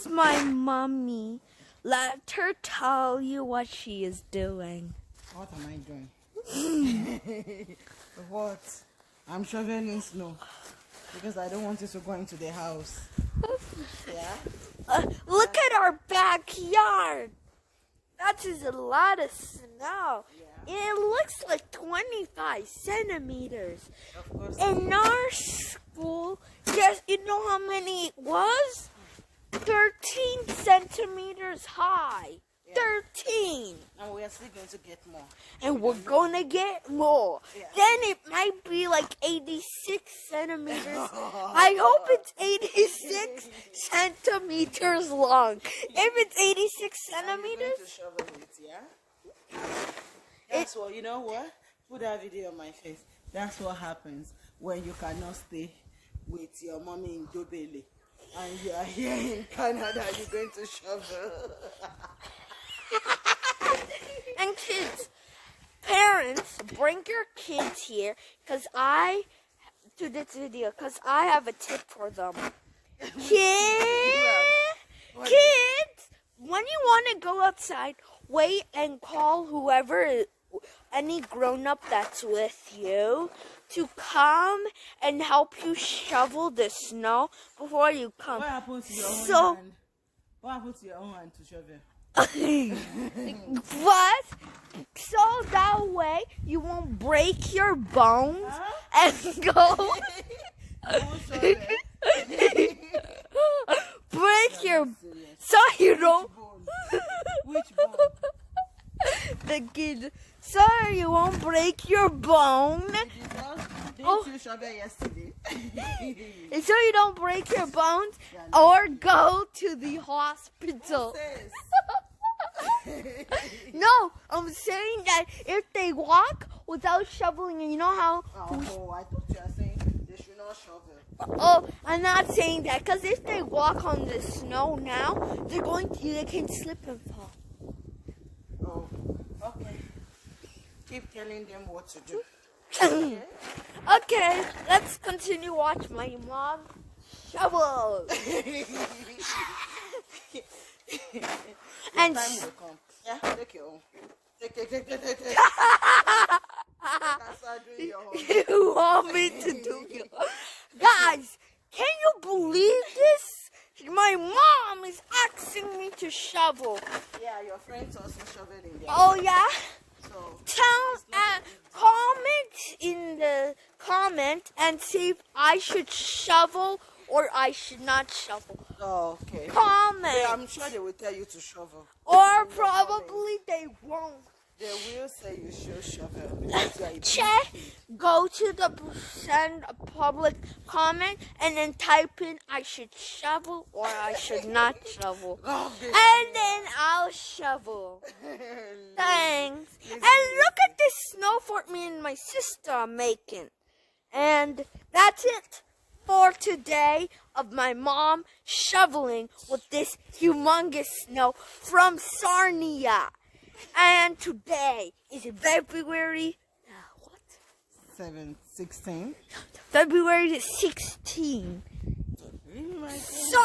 My mommy. Let her tell you what she is doing. What am I doing? What? I'm shoveling snow because I don't want it to go into the house. Yeah? Look at our backyard. That is a lot of snow. Yeah. It looks like 25 centimeters. Of course. In our school, yes, you know how many it was? 13 centimeters high. Yeah. 13. And we are still going to get more. And we're going to get more. Yeah. Then it might be like 86 centimeters. I hope it's 86 centimeters long. If it's 86 centimeters. You're going to shovel it, yeah? That's what, you know what? Put that video on my face. That's what happens when you cannot stay with your mommy in Dobele. And you are here in Canada, you're going to shovel. And kids, parents, bring your kids here to this video because I have a tip for them. Kids, when you want to go outside, wait and call whoever, any grown-up that's with you, to come and help you shovel the snow before you come. What happened to your own hand? What happened to your own hand to shovel? What? So that way you won't break your bones and go break your so you don't Which bone? the kid so you won't break your bone Didn't you shovel yesterday? and so you don't break your bones or go to the hospital. No, I'm saying that if they walk without shoveling, and you know how. Oh, I thought you were saying they should not shovel. Oh, I'm not saying that because if they walk on the snow now, they can slip and fall. Oh, okay. Keep telling them what to do. Okay, let's continue watch my mom shovel. And Time will come. Yeah, take your own. Take. That's how I do your own. you want me to do it? Guys, can you believe this? My mom is asking me to shovel. Yeah, your friends also shoveling there. Oh yeah? So, Comment in the comment and see if I should shovel or I should not shovel. oh, okay. Comment. I'm sure they will tell you to shovel. Or probably they won't. They will say you should shovel. Because you are a Check, go to the send a public comment and then type in I should shovel or I should not shovel. And then I'll shovel. Thanks. And look at this snow fort me and my sister are making. And that's it for today of my mom shoveling with this humongous snow from Sarnia. And today is February, 16. February the 16th. Really, my Sorry.